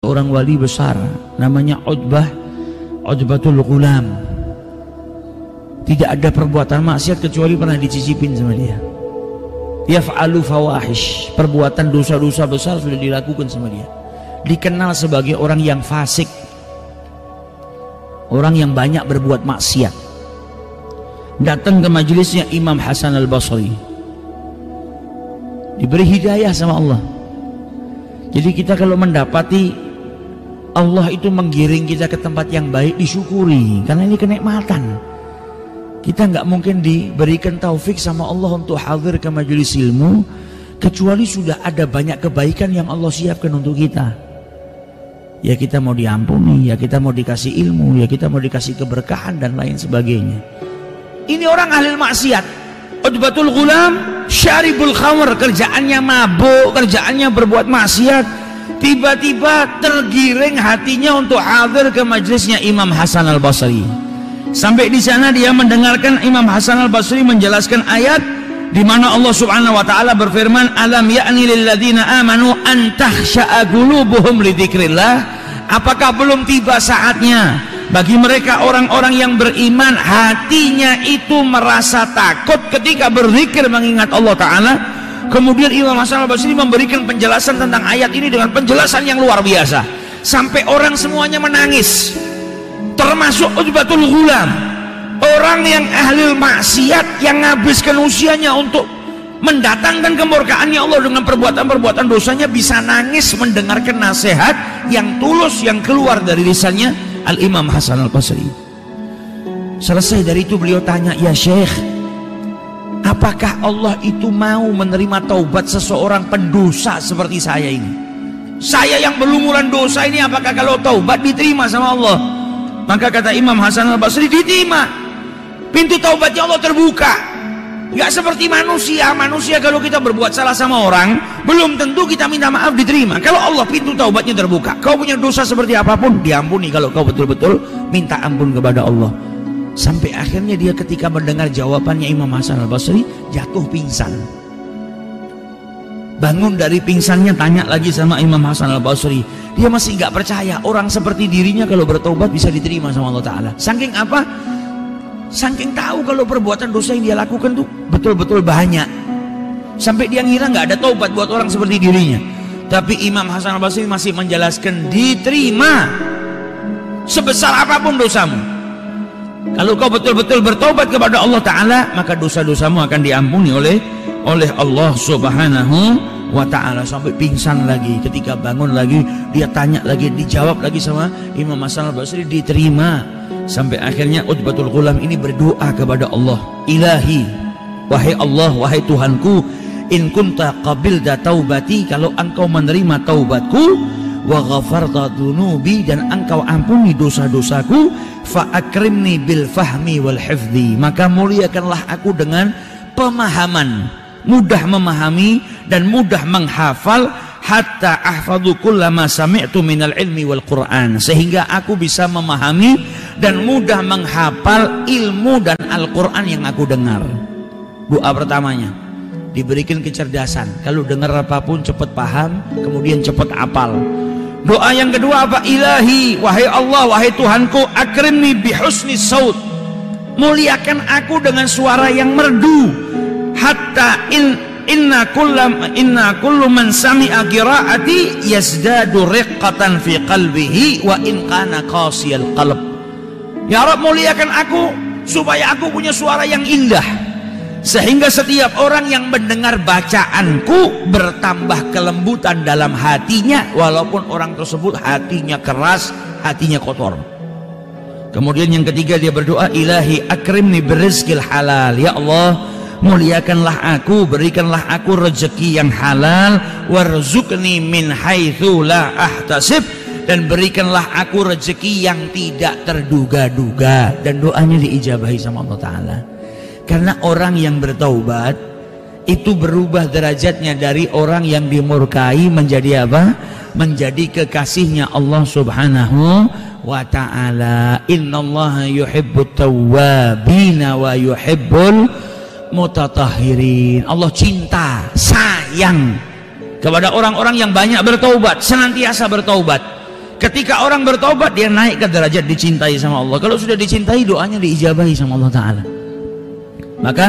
Orang wali besar namanya Utbatul Ghulam. Tidak ada perbuatan maksiat kecuali pernah dicicipin sama dia. Yaf'alu fawahish, perbuatan dosa-dosa besar sudah dilakukan sama dia. Dikenal sebagai orang yang fasik, orang yang banyak berbuat maksiat. Datang ke majelisnya Imam Hasan al-Basri, diberi hidayah sama Allah. Jadi kita kalau mendapati Allah itu menggiring kita ke tempat yang baik, disyukuri, karena ini kenikmatan. Kita nggak mungkin diberikan taufik sama Allah untuk hadir ke majelis ilmu kecuali sudah ada banyak kebaikan yang Allah siapkan untuk kita. Ya kita mau diampuni, ya kita mau dikasih ilmu, ya kita mau dikasih keberkahan dan lain sebagainya. Ini orang ahli maksiat. Utbatul Ghulam syaribul khamr, kerjaannya mabuk, kerjaannya berbuat maksiat. Tiba-tiba tergiring hatinya untuk hadir ke majelisnya Imam Hasan al-Basri. Sampai di sana dia mendengarkan Imam Hasan al-Basri menjelaskan ayat di mana Allah Subhanahu wa taala berfirman, "Alam ya'ni lil ladzina amanu an takhsha'a qulubuhum li dzikrillah?" Apakah belum tiba saatnya bagi mereka orang-orang yang beriman hatinya itu merasa takut ketika berzikir mengingat Allah taala? Kemudian Imam Hasan al-Basri memberikan penjelasan tentang ayat ini dengan penjelasan yang luar biasa sampai orang semuanya menangis, termasuk Utbatul Ghulam, orang yang ahli maksiat yang menghabiskan usianya untuk mendatangkan kemurkaannya Allah dengan perbuatan-perbuatan dosanya, bisa nangis mendengarkan nasihat yang tulus yang keluar dari lisannya Al-Imam Hasan al-Basri. Selesai dari itu beliau tanya, "Ya Syekh, apakah Allah itu mau menerima taubat seseorang pendosa seperti saya ini? Saya yang berlumuran dosa ini, apakah kalau taubat diterima sama Allah?" Maka kata Imam Hasan al-Basri, diterima. Pintu taubatnya Allah terbuka. Gak seperti manusia. Manusia kalau kita berbuat salah sama orang, belum tentu kita minta maaf diterima. Kalau Allah pintu taubatnya terbuka. Kau punya dosa seperti apapun diampuni kalau kau betul-betul minta ampun kepada Allah. Sampai akhirnya dia ketika mendengar jawabannya Imam Hasan al-Basri jatuh pingsan. Bangun dari pingsannya, tanya lagi sama Imam Hasan al-Basri. Dia masih nggak percaya orang seperti dirinya kalau bertobat bisa diterima sama Allah Ta'ala. Saking apa? Saking tahu kalau perbuatan dosa yang dia lakukan tuh betul-betul banyak. Sampai dia ngira nggak ada taubat buat orang seperti dirinya. Tapi Imam Hasan al-Basri masih menjelaskan, diterima sebesar apapun dosamu. Kalau kau betul-betul bertobat kepada Allah Ta'ala, maka dosa-dosamu akan diampuni oleh Allah Subhanahu wa Ta'ala. Sampai pingsan lagi. Ketika bangun lagi, dia tanya lagi, dijawab lagi sama Imam Hasan al-Basri, diterima. Sampai akhirnya Utbatul Ghulam ini berdoa kepada Allah, "Ilahi, wahai Allah, wahai Tuhanku, in kunta qabilta taubati, kalau engkau menerima taubatku, wa ghafarta dhunubi, dan engkau ampuni dosa-dosaku, fa akrimni bil fahmi wal hifdhi, maka muliakanlah aku dengan pemahaman, mudah memahami dan mudah menghafal, hatta ahfadhu kullama sami'tu minal ilmi wal Qur'an, sehingga aku bisa memahami dan mudah menghafal ilmu dan Al-Qur'an yang aku dengar." Doa pertamanya diberikan kecerdasan, kalau dengar apapun cepat paham, kemudian cepat hafal. Doa yang kedua apa? "Ilahi, wahai Allah, wahai Tuhanku, akrimni bihusni saut, muliakan aku dengan suara yang merdu, hatta inna kullu man sami'a qiraati yazdadu riqqatan fi qalbihi wa in kana qasiyal qalb." Ya Rabb, muliakan aku supaya aku punya suara yang indah, sehingga setiap orang yang mendengar bacaanku bertambah kelembutan dalam hatinya, walaupun orang tersebut hatinya keras, hatinya kotor. Kemudian yang ketiga dia berdoa, "Ilahi akrimni birizqil halal." Ya Allah, muliakanlah aku, berikanlah aku rezeki yang halal, warzuqni min haitsu la ahtasib, dan berikanlah aku rezeki yang tidak terduga-duga. Dan doanya diijabahi sama Allah Ta'ala. Karena orang yang bertaubat itu berubah derajatnya dari orang yang dimurkai menjadi apa? Menjadi kekasihnya Allah Subhanahu wa Ta'ala. Innallaha yuhibbut tawwabina wa yuhibbul mutatahhirin. Allah cinta, sayang kepada orang-orang yang banyak bertaubat, senantiasa bertaubat. Ketika orang bertobat, dia naik ke derajat dicintai sama Allah. Kalau sudah dicintai, doanya diijabahi sama Allah Ta'ala. Maka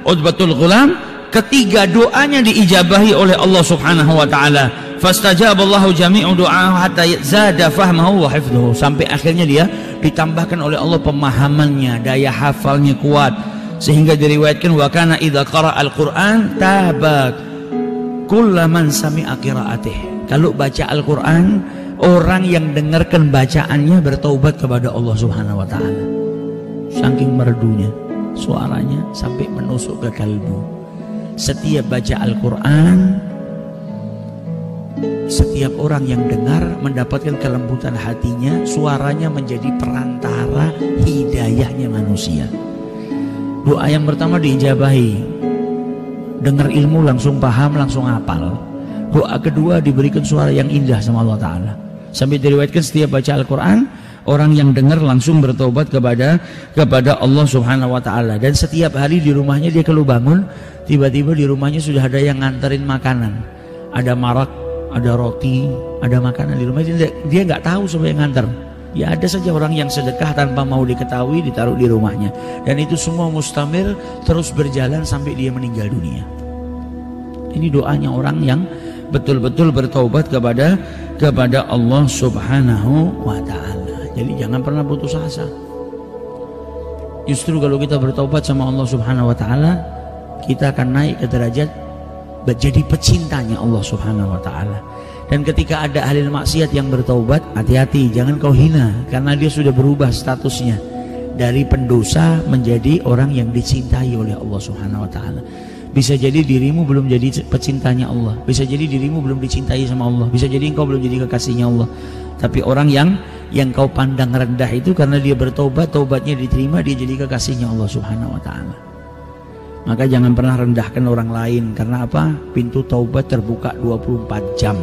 Utbatul Ghulam, ketiga doanya diijabahi oleh Allah Subhanahu wa Ta'ala. Fastajaballahu jami'u du'ahu hatta zada fahmahu wa hifdhuhu. Sampai akhirnya dia ditambahkan oleh Allah pemahamannya, daya hafalnya kuat, sehingga diriwayatkan wa kana idza qara'al Qur'an taba kullaman sami'a qira'atih. Kalau baca Al-Qur'an, orang yang dengarkan bacaannya bertaubat kepada Allah Subhanahu wa Ta'ala. Saking merdunya suaranya sampai menusuk ke kalbu. Setiap baca Al-Quran, setiap orang yang dengar mendapatkan kelembutan hatinya, suaranya menjadi perantara hidayahnya manusia. Doa yang pertama diijabahi, dengar ilmu langsung paham, langsung hafal. Doa kedua diberikan suara yang indah sama Allah Ta'ala. Sampai diriwayatkan setiap baca Al-Quran, orang yang dengar langsung bertobat kepada Allah Subhanahu wa Ta'ala. Dan setiap hari di rumahnya dia kalau bangun, tiba-tiba di rumahnya sudah ada yang nganterin makanan. Ada marak, ada roti, ada makanan di rumahnya. Dia nggak tahu siapa yang nganter. Ya ada saja orang yang sedekah tanpa mau diketahui, ditaruh di rumahnya. Dan itu semua mustamir, terus berjalan sampai dia meninggal dunia. Ini doanya orang yang betul-betul bertaubat kepada Allah Subhanahu wa Ta'ala. Jadi jangan pernah putus asa. Justru kalau kita bertaubat sama Allah Subhanahu wa Ta'ala, kita akan naik ke derajat jadi pecintanya Allah Subhanahu wa Ta'ala. Dan ketika ada ahli maksiat yang bertaubat, hati-hati, jangan kau hina, karena dia sudah berubah statusnya dari pendosa menjadi orang yang dicintai oleh Allah Subhanahu wa Ta'ala. Bisa jadi dirimu belum jadi pecintanya Allah, bisa jadi dirimu belum dicintai sama Allah, bisa jadi engkau belum jadi kekasihnya Allah. Tapi orang yang kau pandang rendah itu karena dia bertobat, taubatnya diterima, dia jadi kekasihnya Allah Subhanahu wa Ta'ala. Maka jangan pernah rendahkan orang lain. Karena apa? Pintu taubat terbuka 24 jam.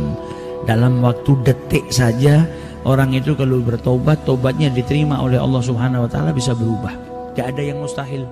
Dalam waktu detik saja orang itu kalau bertobat, taubatnya diterima oleh Allah Subhanahu wa Ta'ala, bisa berubah. Gak ada yang mustahil.